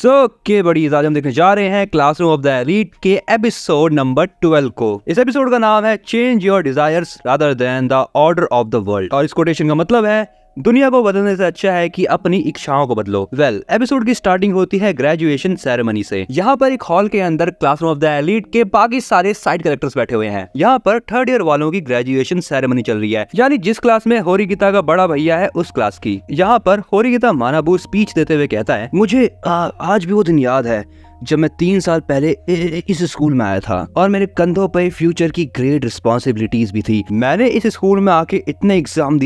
के बड़ी आज हम देखने जा रहे हैं क्लासरूम ऑफ द एलीट के एपिसोड नंबर 12 को। इस एपिसोड का नाम है change your desires rather than the order of the world और इस कोटेशन का मतलब है दुनिया को बदलने से अच्छा है कि अपनी इच्छाओं को बदलो। एपिसोड की स्टार्टिंग होती है ग्रेजुएशन सेरेमनी से। यहाँ पर एक हॉल के अंदर क्लासरूम ऑफ द एलीट के बाकी सारे साइड कैरेक्टर्स बैठे हुए हैं। यहाँ पर थर्ड ईयर वालों की ग्रेजुएशन सेरेमनी चल रही है, यानी जिस क्लास में होरिगिता का बड़ा भैया है उस क्लास की। यहाँ पर होरिगिता मानाबू स्पीच देते हुए कहता है, मुझे आज भी वो दिन याद है जब मैं 3 साल पहले इस स्कूल में आया था और मेरे कंधों पे फ्यूचर की ग्रेट रिस्पॉन्सिबिलिटीज भी थी। मैंने इस स्कूल में आके इतने एग्जाम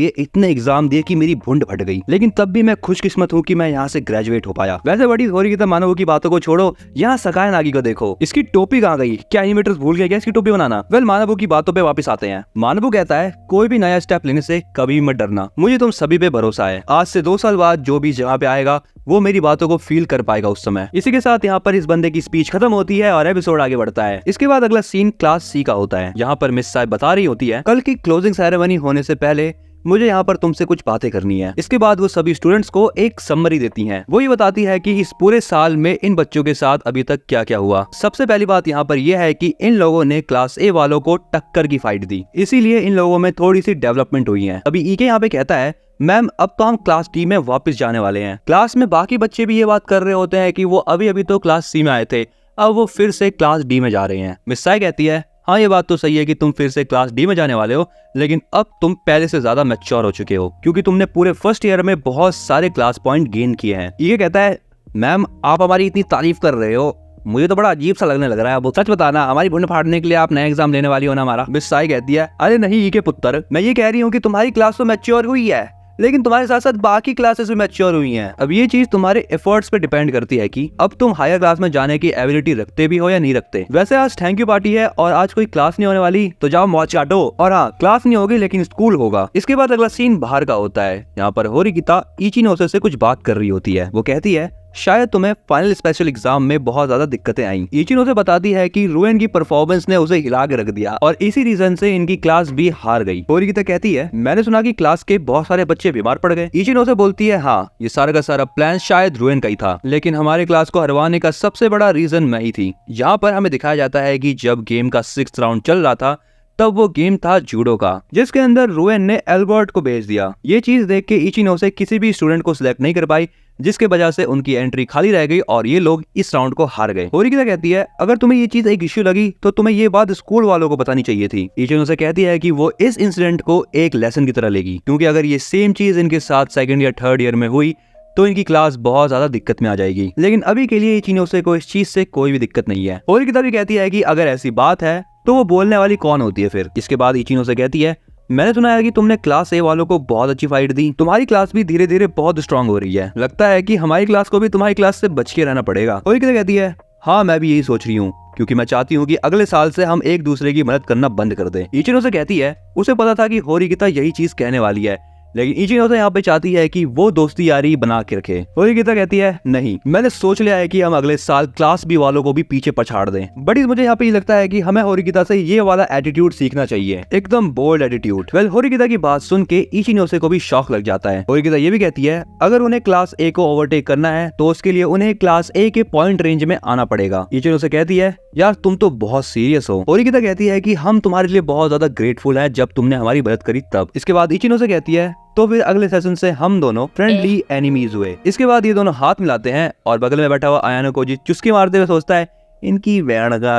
दिए कि मेरी भुंड फट गई, लेकिन तब भी मैं खुशकिस्मत हूँ कि मैं यहाँ से ग्रेजुएट हो पाया। वैसे बड़ी होरिगिता मानवों की बातों को छोड़ो, यहाँ सकाय नागी को देखो, इसकी टोपी कहाँ गई? क्या एनिमेटर्स भूल गए क्या इसकी टोपी बनाना? मानवों की बातों पे वापस आते हैं। मानवू कहता है, कोई भी नया स्टेप लेने से कभी मत डरना, मुझे तुम सभी पे भरोसा है। आज से 2 साल बाद जो भी जगह पे आएगा वो मेरी बातों को फील कर पाएगा उस समय। इसी के साथ यहाँ पर इस बंदे की स्पीच खत्म होती है और एपिसोड आगे बढ़ता है। इसके बाद अगला सीन क्लास सी का होता है। यहाँ पर मिस साहब बता रही होती है, कल की क्लोजिंग सेरेमनी होने से पहले मुझे यहाँ पर तुमसे कुछ बातें करनी है। इसके बाद वो सभी स्टूडेंट्स को एक समरी देती हैं। वो ये बताती है कि इस पूरे साल में इन बच्चों के साथ अभी तक क्या क्या हुआ। सबसे पहली बात यहाँ पर यह है कि इन लोगों ने क्लास ए वालों को टक्कर की फाइट दी, इसीलिए इन लोगों में थोड़ी सी डेवलपमेंट हुई है। अभी ईके यहाँ पे कहता है, मैम अब तो हम क्लास डी में वापस जाने वाले हैं। क्लास में बाकी बच्चे भी ये बात कर रहे होते हैं कि वो अभी तो क्लास सी में आए थे, अब वो फिर से क्लास डी में जा रहे हैं। मिस साई कहती है, हाँ ये बात तो सही है कि तुम फिर से क्लास डी में जाने वाले हो, लेकिन अब तुम पहले से ज्यादा मैच्योर हो चुके हो क्योंकि तुमने पूरे फर्स्ट ईयर में बहुत सारे क्लास पॉइंट गेन किए हैं। ये कहता है, मैम आप हमारी इतनी तारीफ कर रहे हो, मुझे तो बड़ा अजीब सा लगने लग रहा है। अब सच बताना, हमारी भुंड फाड़ने के लिए आप नया एग्जाम लेने वाली हो ना हमारा? मिस साई कहती है, अरे नहीं के पुत्र, मैं ये कह रही हूँ कि तुम्हारी क्लास तो मैच्योर हुई है, लेकिन तुम्हारे साथ साथ बाकी क्लासेस भी मैच्योर हुई हैं। अब ये चीज तुम्हारे एफर्ट्स पे डिपेंड करती है कि अब तुम हायर क्लास में जाने की एबिलिटी रखते भी हो या नहीं रखते। वैसे आज थैंक यू पार्टी है और आज कोई क्लास नहीं होने वाली, तो जाओ मौज काटो। और हाँ, क्लास नहीं होगी लेकिन स्कूल होगा। इसके बाद अगला सीन बाहर का होता है। यहाँ पर होरिगिता इचिनोसे से कुछ बात कर रही होती है। वो कहती है, शायद तुम्हें फाइनल स्पेशल एग्जाम में बहुत ज्यादा दिक्कतें आई। इचिनो बताती है कि रुएन की परफॉर्मेंस ने उसे हिला के रख दिया और इसी रीजन से इनकी क्लास भी हार गई। होरिगिता कहती है, मैंने सुना कि क्लास के बहुत सारे बच्चे बीमार पड़ गए। इचिनो बोलती है, हाँ ये सारा का सारा प्लान शायद रुएन का ही था, लेकिन हमारे क्लास को हरवाने का सबसे बड़ा रीजन मैं ही थी। यहाँ पर हमें दिखाया जाता है कि जब गेम का 6th राउंड चल रहा था तब वो गेम था जूडो का, जिसके अंदर रुएन ने एल्बर्ट को भेज दिया। ये चीज देख के इचिनोसे किसी भी स्टूडेंट को सिलेक्ट नहीं कर पाई, जिसके वजह से उनकी एंट्री खाली रह गई और ये लोग इस राउंड को हार गए। होरिगिता कहती है, अगर तुम्हें ये चीज एक इश्यू लगी तो तुम्हें ये बात स्कूल वालों को बतानी चाहिए थी। इचिनोसे कहती है कि वो इस इंसिडेंट को एक लेसन की तरह लेगी, क्योंकि अगर ये सेम चीज इनके साथ 2nd या 3rd ईयर में हुई तो इनकी क्लास बहुत ज्यादा दिक्कत में आ जाएगी। लेकिन अभी के लिए इचिनोसे को इस चीज से कोई भी दिक्कत नहीं है। होरिगिता भी कहती है कि अगर ऐसी बात है तो वो बोलने वाली कौन होती है फिर? इसके बाद इचिनोसे कहती है, मैंने सुना है कि तुमने क्लास ए वालों को बहुत अच्छी फाइट दी, तुम्हारी क्लास भी धीरे धीरे बहुत स्ट्रांग हो रही है, लगता है कि हमारी क्लास को भी तुम्हारी क्लास से बच के रहना पड़ेगा। होरिगिता कहती है, हाँ मैं भी यही सोच रही हूँ, क्योंकि मैं चाहती हूँ कि अगले साल से हम एक दूसरे की मदद करना बंद कर दें। इचिनोसे कहती है, उसे पता था कि होरिगिता यही चीज कहने वाली है, लेकिन इचिनोसे यहाँ पे चाहती है कि वो दोस्ती यारी बना के रखे। होरिगिता कहती है, नहीं मैंने सोच लिया है कि हम अगले साल क्लास बी वालों को भी पीछे पछाड़ दें। बट मुझे यहाँ पे लगता है कि हमें होरिगिता से ये वाला एटीट्यूड सीखना चाहिए, एकदम बोल्ड एटीट्यूड। होरिगिता की बात सुन के इचिनोसे को भी शौक लग जाता है। होरिगिता ये भी कहती है, अगर उन्हें क्लास ए को ओवरटेक करना है तो उसके लिए उन्हें क्लास ए के पॉइंट रेंज में आना पड़ेगा। इचिनोसे कहती है, यार तुम तो बहुत सीरियस हो। होरिगिता कहती है कि हम तुम्हारे लिए बहुत ज्यादा ग्रेटफुल हैं जब तुमने हमारी मदद करी तब। इसके बाद इचिनोसे कहती है, तो फिर अगले सेशन से हम दोनों फ्रेंडली एनिमीज हुए। इसके बाद ये दोनों हाथ मिलाते हैं और बगल में बैठा हुआ आयानो कोजी चुस्की मारते हुए सोचता है, इनकी वैण का।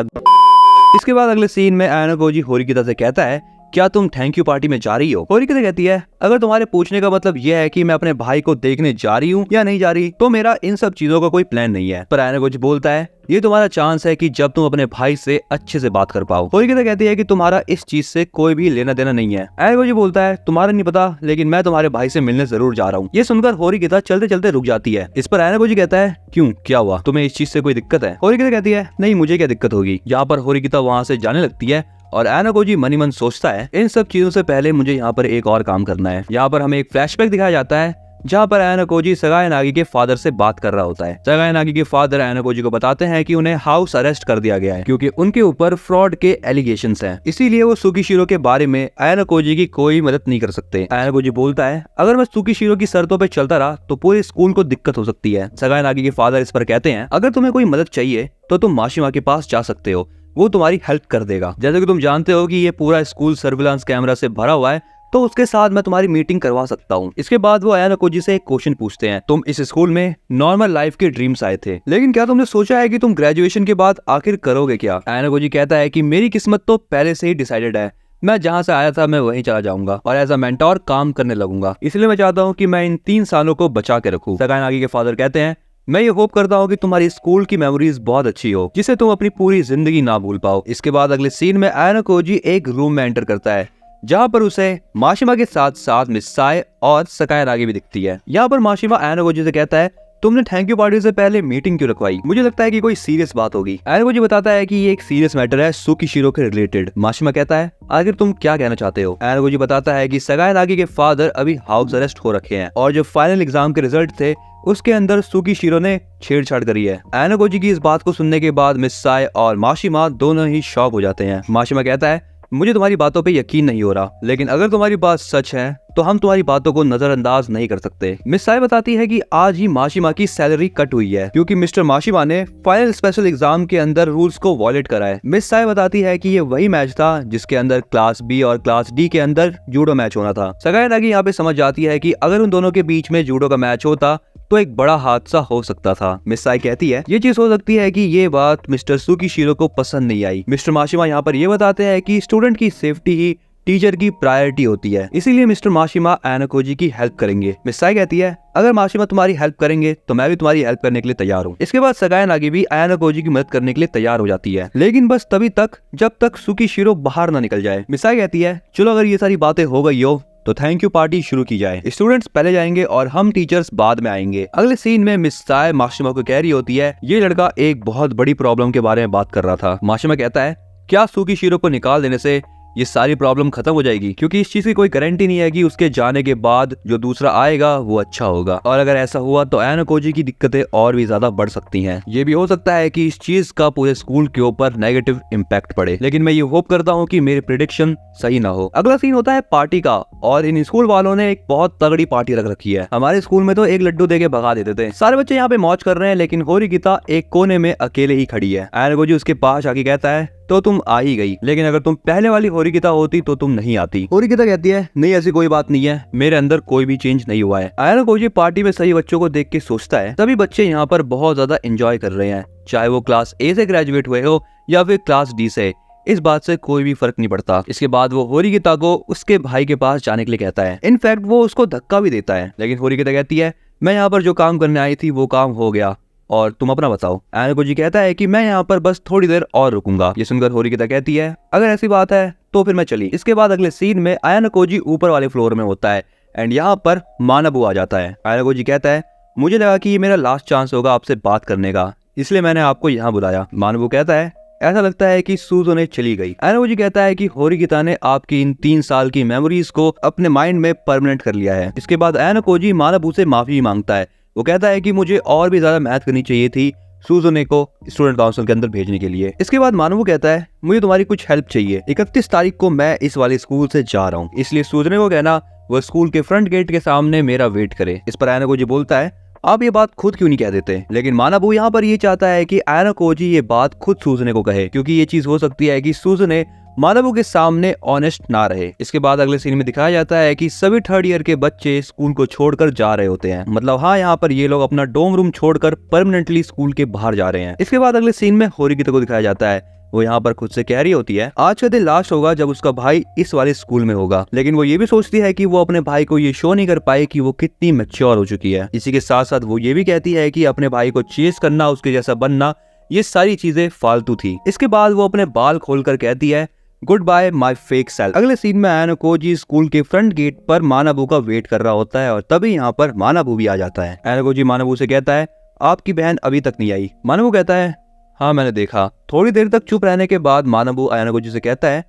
इसके बाद अगले सीन में आयानो कोजी होरिगिता से कहता है, क्या तुम थैंक यू पार्टी में जा रही हो? होरिगिता कहती है, अगर तुम्हारे पूछने का मतलब यह है कि मैं अपने भाई को देखने जा रही हूँ या नहीं जा रही, तो मेरा इन सब चीजों का कोई प्लान नहीं है। पर आयानो कोजी बोलता है, ये तुम्हारा चांस है कि जब तुम अपने भाई से अच्छे से बात कर पाओ। होरिगिता कहती है कि तुम्हारा इस चीज से कोई भी लेना देना नहीं है। आयानो कोजी बोलता है, तुम्हारा नहीं पता, लेकिन मैं तुम्हारे भाई से मिलने जरूर जा रहा हूँ। ये सुनकर होरिगिता चलते चलते रुक जाती है। इस पर आयानो कोजी कहता है, क्यों क्या हुआ, तुम्हें इस चीज से कोई दिक्कत है? होरिगिता कहती है, नहीं मुझे क्या दिक्कत होगी। यहाँ पर होरिगिता वहाँ से जाने लगती है और आयानो कोजी मनी मन सोचता है, इन सब चीजों से पहले मुझे यहाँ पर एक और काम करना है। यहाँ पर हमें एक फ्लैशबैक दिखाया जाता है जहाँ पर आयानाकोजी सगाई नागी के फादर से बात कर रहा होता है। सगाई नागी के फादर आयानाकोजी को बताते हैं कि उन्हें हाउस अरेस्ट कर दिया गया है क्योंकि उनके ऊपर फ्रॉड के एलिगेशंस हैं। इसीलिए वो सुकीशिरो के बारे में आयानाकोजी की कोई मदद नहीं कर सकते। आयानाकोजी बोलता है अगर मैं सुकीशिरो की शर्तों पे चलता रहा तो पूरे स्कूल को दिक्कत हो सकती है। सगाई नागी के फादर इस पर कहते हैं अगर तुम्हें कोई मदद चाहिए तो तुम माशिमा के पास जा सकते हो, वो तुम्हारी हेल्प कर देगा। जैसे कि तुम जानते हो कि ये पूरा स्कूल सर्विलांस कैमरा से भरा हुआ है, तो उसके साथ मैं तुम्हारी मीटिंग करवा सकता हूँ। इसके बाद वो आयानाकोजी से एक क्वेश्चन पूछते हैं, तुम इस स्कूल में नॉर्मल लाइफ के ड्रीम्स आए थे, लेकिन क्या तुमने सोचा है कि तुम ग्रेजुएशन के बाद आखिर करोगे क्या? आयानाकोजी कहता है कि मेरी किस्मत तो पहले से ही डिसाइडेड है, मैं जहाँ से आया था मैं वहीं चला जाऊंगा और एज अ मेंटोर काम करने लगूंगा। इसलिए मैं चाहता हूँ कि मैं इन 3 सालों को बचा के रखूँ। सगाई नागी के फादर कहते हैं मैं ये होप करता हूँ कि तुम्हारी स्कूल की मेमोरीज बहुत अच्छी हो, जिसे तुम अपनी पूरी जिंदगी ना भूल पाओ। इसके बाद अगले सीन में आयानाकोजी एक रूम में एंटर करता है जहाँ पर उसे माशिमा के साथ साथ मिस साए और सगाई नागी भी दिखती है। यहाँ पर माशिमा आयानाकोजी से कहता है तुमने थैंक यू पार्टी से पहले मीटिंग क्यों रखवाई? मुझे लगता है कि कोई सीरियस बात होगी। आयानाकोजी बताता है कि ये एक सीरियस मैटर है सुकीशिरो के रिलेटेड। माशिमा कहता है आखिर तुम क्या कहना चाहते हो? आयानाकोजी बताता है कि सगाई नागी के फादर अभी हाउस अरेस्ट हो रखे हैं और जो फाइनल एग्जाम के रिजल्ट थे उसके अंदर सुकीशिरो ने छेड़छाड़ करी है। आयानाकोजी की इस बात को सुनने के बाद मिस साए और माशिमा दोनों ही शॉक हो जाते हैं। माशिमा कहता है मुझे तुम्हारी बातों पे यकीन नहीं हो रहा, लेकिन अगर तुम्हारी बात सच है तो हम तुम्हारी बातों को नजरअंदाज नहीं कर सकते। मिस साए बताती है कि आज ही माशिमा की सैलरी कट हुई है क्योंकि मिस्टर माशिमा ने फाइनल स्पेशल एग्जाम के अंदर रूल्स को वॉयलेट करा है। मिस साए बताती है कि ये वही मैच था जिसके अंदर क्लास बी और क्लास डी के अंदर जूडो मैच होना था। सगाई नागी यहाँ पे समझ जाती है कि अगर उन दोनों के बीच में जूडो का मैच होता तो एक बड़ा हादसा हो सकता था। मिस साए कहती है ये चीज हो सकती है कि ये बात मिस्टर सुकीशिरो को पसंद नहीं आई। मिस्टर माशिमा यहाँ पर ये बताते हैं कि स्टूडेंट की सेफ्टी ही टीचर की प्रायोरिटी होती है, इसीलिए मिस्टर माशिमा आयानाकोजी की हेल्प करेंगे। मिस साए कहती है अगर माशिमा तुम्हारी हेल्प करेंगे तो मैं भी तुम्हारी हेल्प करने के लिए तैयार हूँ। इसके बाद सगाई नागी भी आयानाकोजी की मदद करने के लिए तैयार हो जाती है, लेकिन बस तभी तक जब तक सुकीशिरो बाहर ना निकल जाए। मिस साए कहती है चलो अगर ये सारी बातें हो गई हो तो थैंक यू पार्टी शुरू की जाए। स्टूडेंट्स पहले जाएंगे और हम टीचर्स बाद में आएंगे। अगले सीन में मिस साए माशिमा को कह रही होती है ये लड़का एक बहुत बड़ी प्रॉब्लम के बारे में बात कर रहा था। माशिमा कहता है क्या सुकीशिरो को निकाल देने से ये सारी प्रॉब्लम खत्म हो जाएगी? क्योंकि इस चीज की कोई गारंटी नहीं है कि उसके जाने के बाद जो दूसरा आएगा वो अच्छा होगा, और अगर ऐसा हुआ तो आयानाकोजी की दिक्कतें और भी ज्यादा बढ़ सकती हैं। ये भी हो सकता है कि इस चीज का पूरे स्कूल के ऊपर नेगेटिव इम्पैक्ट पड़े, लेकिन मैं ये होप करता हूँ कि मेरी प्रेडिक्शन सही ना हो। अगला सीन होता है पार्टी का, और इन स्कूल वालों ने एक बहुत तगड़ी पार्टी रख रखी है। हमारे स्कूल में तो एक लड्डू देके भगा देते थे। सारे बच्चे यहाँ पे मौज कर रहे हैं, लेकिन होरिकिता एक कोने में अकेले ही खड़ी है। आयानाकोजी उसके पास आके कहता है तो तुम आ ही गई, लेकिन अगर तुम पहले वाली होरिकिता होती तो तुम नहीं आती। होरिकिता कहती है नहीं ऐसी कोई बात नहीं है, मेरे अंदर कोई भी चेंज नहीं हुआ है। आयानाकोजी पार्टी में सही बच्चों को देख के सोचता है सभी बच्चे यहाँ पर बहुत ज्यादा एंजॉय कर रहे हैं, चाहे वो क्लास ए से ग्रेजुएट हुए हो या फिर क्लास डी से, इस बात से कोई भी फर्क नहीं पड़ता। इसके बाद वो होरिकिता को उसके भाई के पास जाने के लिए कहता है। इनफैक्ट वो उसको धक्का भी देता है, लेकिन होरिकिता कहती है मैं यहाँ पर जो काम करने आई थी वो काम हो गया और तुम अपना बताओ। आयानाकोजी कहता है कि मैं यहाँ पर बस थोड़ी देर और रुकूंगा। ये सुनकर होरिकिता कहती है अगर ऐसी बात है तो फिर मैं चली। इसके बाद अगले सीन में आयानाकोजी ऊपर वाले फ्लोर में होता है एंड यहाँ पर मानाबू आ जाता है। आयानाकोजी कहता है मुझे लगा कि ये मेरा लास्ट चांस होगा आपसे बात करने का, इसलिए मैंने आपको यहाँ बुलाया। मानाबू कहता है ऐसा लगता है कि सूजो ने चली गई। आयानाकोजी कहता है कि होरिकिता ने आपकी इन 3 साल की मेमोरीज को अपने माइंड में परमानेंट कर लिया है। इसके बाद आयानाकोजी मानाबू से माफी मांगता है। वो कहता है कि मुझे और भी ज्यादा मेहनत करनी चाहिए थी सूजोने को स्टूडेंट काउंसिल के अंदर भेजने के लिए। इसके बाद मानवू कहता है मुझे तुम्हारी कुछ हेल्प चाहिए। 31 तारीख को मैं इस वाले स्कूल से जा रहा हूँ, इसलिए सूजने को कहना वो स्कूल के फ्रंट गेट के सामने मेरा वेट करे। इस पर आयानाकोजी बोलता है आप ये बात खुद क्यों नहीं कह देते, लेकिन मानाबू यहाँ पर ये चाहता है कि आयानाकोजी ये बात खुद सूजने को कहे, क्योंकि ये चीज हो सकती है कि सूजने मानाबू के सामने ऑनेस्ट ना रहे। इसके बाद अगले सीन में दिखाया जाता है कि सभी 3rd ईयर के बच्चे स्कूल को छोड़कर जा रहे होते हैं। मतलब हाँ, यहाँ पर ये लोग अपना डोम रूम छोड़कर परमानेंटली स्कूल के बाहर जा रहे हैं। इसके बाद अगले सीन में होरिकिता को दिखाया जाता है। वो यहाँ पर खुद से कह रही होती है आज का दिन लास्ट होगा जब उसका भाई इस वाले स्कूल में होगा, लेकिन वो ये भी सोचती है कि वो अपने भाई को ये शो नहीं कर पाए कि वो कितनी मैच्योर हो चुकी है। इसी के साथ साथ वो ये भी कहती है कि अपने भाई को चेस करना, उसके जैसा बनना, ये सारी चीजें फालतू थी। इसके बाद वो अपने बाल खोलकर कहती है गुड बाय माई फेक सेल्फ। अगले सीन में आयानाकोजी स्कूल के फ्रंट गेट पर मानाबू का वेट कर रहा होता है और तभी यहाँ पर मानाबू भी आ जाता है। आयानाकोजी मानाबू से कहता है आपकी बहन अभी तक नहीं आई। मानाबू कहता है हाँ मैंने देखा। थोड़ी देर तक चुप रहने के बाद मानाबू आयानाकोजी से कहता है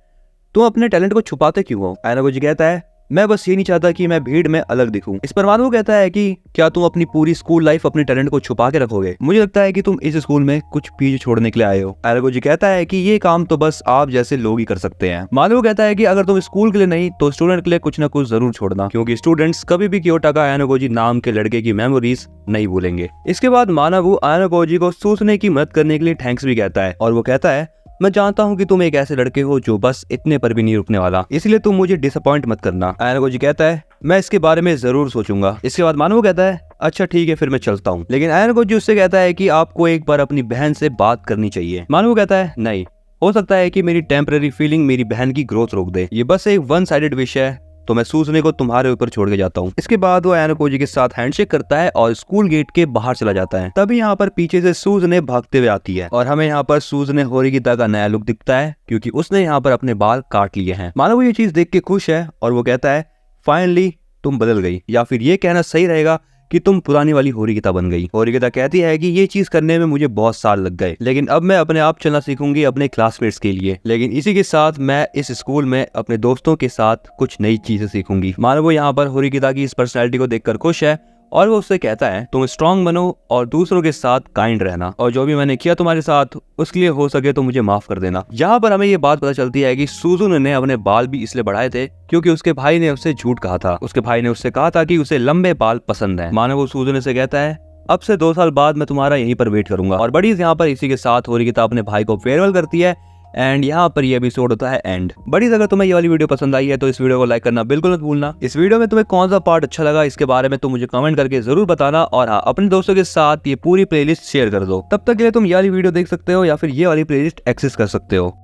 तुम अपने टैलेंट को छुपाते क्यों हो? आयानाकोजी कहता है मैं बस ये नहीं चाहता कि मैं भीड़ में अलग दिखूं। इस पर मानव कहता है कि क्या तुम अपनी पूरी स्कूल लाइफ अपने टैलेंट को छुपा के रखोगे? मुझे लगता है कि तुम इस स्कूल में कुछ पीछे छोड़ने के लिए आए हो। एर्गो जी कहता है कि ये काम तो बस आप जैसे लोग ही कर सकते हैं। मानव कहता है कि अगर तुम स्कूल के लिए नहीं तो स्टूडेंट के लिए कुछ ना कुछ जरूर छोड़ना, क्योंकि स्टूडेंट्स कभी भी क्योटाका एनोगोजी नाम के लड़के की मेमोरीज नहीं भूलेंगे। इसके बाद मानव एनोगोजी को सोचने की मदद करने के लिए थैंक्स भी कहता है और वो कहता है, मैं जानता हूँ कि तुम एक ऐसे लड़के हो जो बस इतने पर भी नहीं रुकने वाला, इसलिए तुम मुझे डिसअपॉइंट मत करना। एनोगोजी कहता है, मैं इसके बारे में जरूर सोचूंगा। इसके बाद मानव कहता है, अच्छा ठीक है फिर मैं चलता हूँ। लेकिन एनोगोजी उससे कहता है कि आपको एक बार अपनी बहन से बात करनी चाहिए। मानव कहता है, नहीं, हो सकता है कि मेरी टेम्पररी फीलिंग मेरी बहन की ग्रोथ रोक दे, ये बस एक वन साइडेड विश है, तो मैं सूजने को तुम्हारे ऊपर छोड़ के जाता हूँ। इसके बाद वो एनोगोजी के साथ हैंडशेक करता है और स्कूल गेट के बाहर चला जाता है। तभी यहाँ पर पीछे से सूजने भागते हुए आती है और हमें यहाँ पर सूजने होरिगिता का नया लुक दिखता है, क्योंकि उसने यहाँ पर अपने बाल काट लिए हैं। मानव ये चीज देख के खुश है और वो कहता है, फाइनली तुम बदल गई, या फिर ये कहना सही रहेगा कि तुम पुरानी वाली होरिगिता बन गई। होरिगिता कहती है कि ये चीज करने में मुझे बहुत साल लग गए, लेकिन अब मैं अपने आप चलना सीखूंगी अपने क्लासमेट्स के लिए। लेकिन इसी के साथ मैं इस स्कूल में अपने दोस्तों के साथ कुछ नई चीजें सीखूंगी। मानव यहाँ पर होरिगिता की इस पर्सनैलिटी को देखकर खुश है और वो उससे कहता है, तुम स्ट्रांग बनो और दूसरों के साथ काइंड रहना, और जो भी मैंने किया तुम्हारे साथ उसके लिए हो सके तो मुझे माफ कर देना। यहाँ पर हमें ये बात पता चलती है कि सुजुन ने अपने बाल भी इसलिए बढ़ाए थे क्योंकि उसके भाई ने उससे झूठ कहा था। उसके भाई ने उससे कहा था कि उसे लंबे बाल पसंद है। मानव सुजुन से कहता है, अब से 2 साल बाद मैं तुम्हारा यहीं पर वेट करूंगा। और बडीज यहाँ पर इसी के साथ होरिगिता अपने भाई को फेयरवेल करती है एंड यहाँ पर ये एपिसोड होता है एंड। बडीज अगर तुम्हें ये वाली वीडियो पसंद आई है तो इस वीडियो को लाइक करना बिल्कुल मत भूलना। इस वीडियो में तुम्हें कौन सा पार्ट अच्छा लगा इसके बारे में तुम मुझे कमेंट करके जरूर बताना, और हाँ, अपने दोस्तों के साथ ये पूरी प्लेलिस्ट शेयर कर दो। तब तक के लिए तुम ये वाली वीडियो देख सकते हो या फिर ये वाली प्लेलिस्ट एक्सेस कर सकते हो।